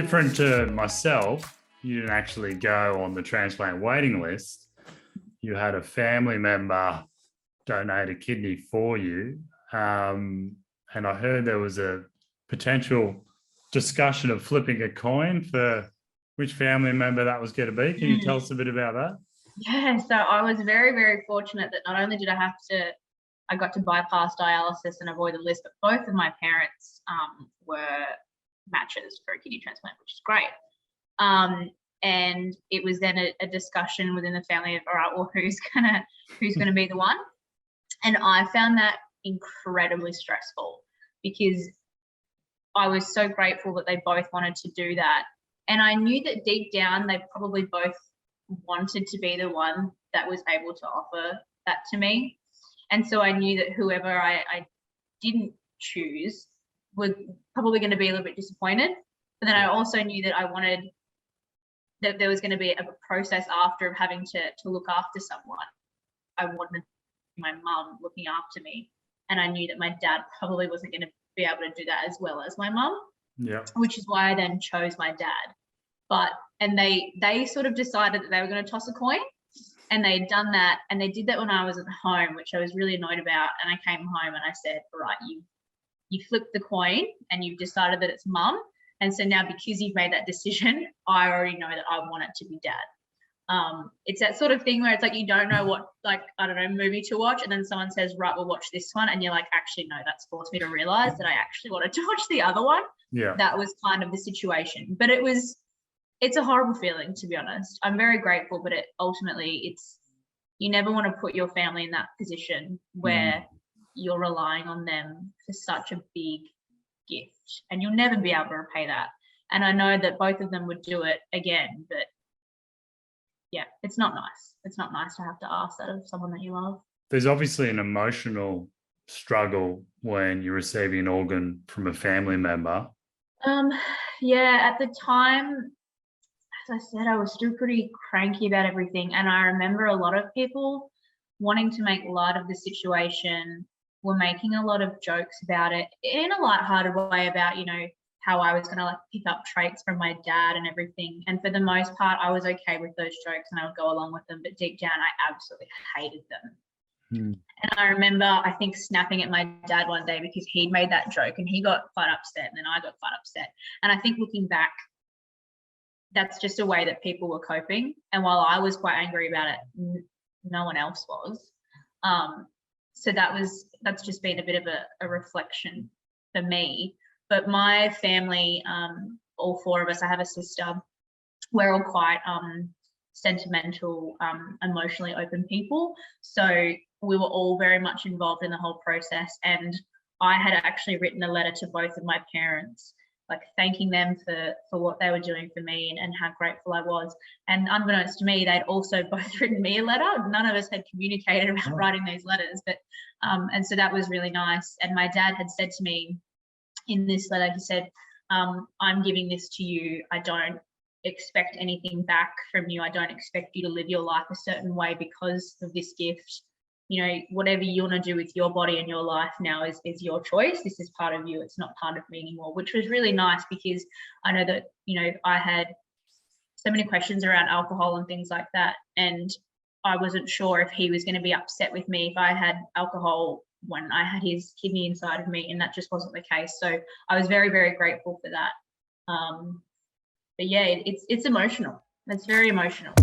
Different to myself, you didn't actually go on the transplant waiting list. You had a family member donate a kidney for you. And I heard there was a potential discussion of flipping a coin for which family member that was going to be. Can you tell us a bit about that? Yeah, so I was very, very fortunate that not only did I got to bypass dialysis and avoid the list, but both of my parents were matches for a kidney transplant, which is great. And it was then a discussion within the family of, all right, well, who's gonna be the one? And I found that incredibly stressful because I was so grateful that they both wanted to do that. And I knew that deep down, they probably both wanted to be the one that was able to offer that to me. And so I knew that whoever I didn't choose was probably going to be a little bit disappointed. But then I also knew that I wanted that there was going to be a process after of having to look after someone. I wanted my mum looking after me. And I knew that my dad probably wasn't going to be able to do that as well as my mum. Yeah. Which is why I then chose my dad. And they sort of decided that they were going to toss a coin, and they'd done that, and they did that when I was at home, which I was really annoyed about. And I came home and I said, all right, you flipped the coin and you've decided that it's mum. And so now, because you've made that decision, I already know that I want it to be dad. It's that sort of thing where it's like, you don't know what, like, I don't know, movie to watch. And then someone says, right, we'll watch this one. And you're like, actually, no, that's forced me to realize that I actually wanted to watch the other one. Yeah. That was kind of the situation. But it's a horrible feeling, to be honest. I'm very grateful, but ultimately you never want to put your family in that position where you're relying on them for such a big gift, and you'll never be able to repay that. And I know that both of them would do it again, but yeah, it's not nice. It's not nice to have to ask that of someone that you love. There's obviously an emotional struggle when you're receiving an organ from a family member. Yeah, at the time, as I said, I was still pretty cranky about everything. And I remember a lot of people wanting to make light of the situation, were making a lot of jokes about it in a lighthearted way about, how I was going to like pick up traits from my dad and everything. And for the most part, I was okay with those jokes and I would go along with them. But deep down, I absolutely hated them. And I remember, I think, snapping at my dad one day because he'd made that joke and he got quite upset, and then I got quite upset. And I think looking back, that's just a way that people were coping. And while I was quite angry about it, no one else was. So that's just been a bit of a reflection for me. But my family, all four of us, I have a sister, we're all quite sentimental, emotionally open people. So we were all very much involved in the whole process. And I had actually written a letter to both of my parents, like thanking them for what they were doing for me and how grateful I was. And unbeknownst to me, they'd also both written me a letter. None of us had communicated about writing these letters, but and so that was really nice. And my dad had said to me in this letter, he said, I'm giving this to you. I don't expect anything back from you. I don't expect you to live your life a certain way because of this gift. Whatever you want to do with your body and your life now is your choice. This is part of you. It's not part of me anymore, which was really nice because I know that, I had so many questions around alcohol and things like that. And I wasn't sure if he was going to be upset with me if I had alcohol when I had his kidney inside of me, and that just wasn't the case. So I was very, very grateful for that. But yeah, it's emotional. It's very emotional.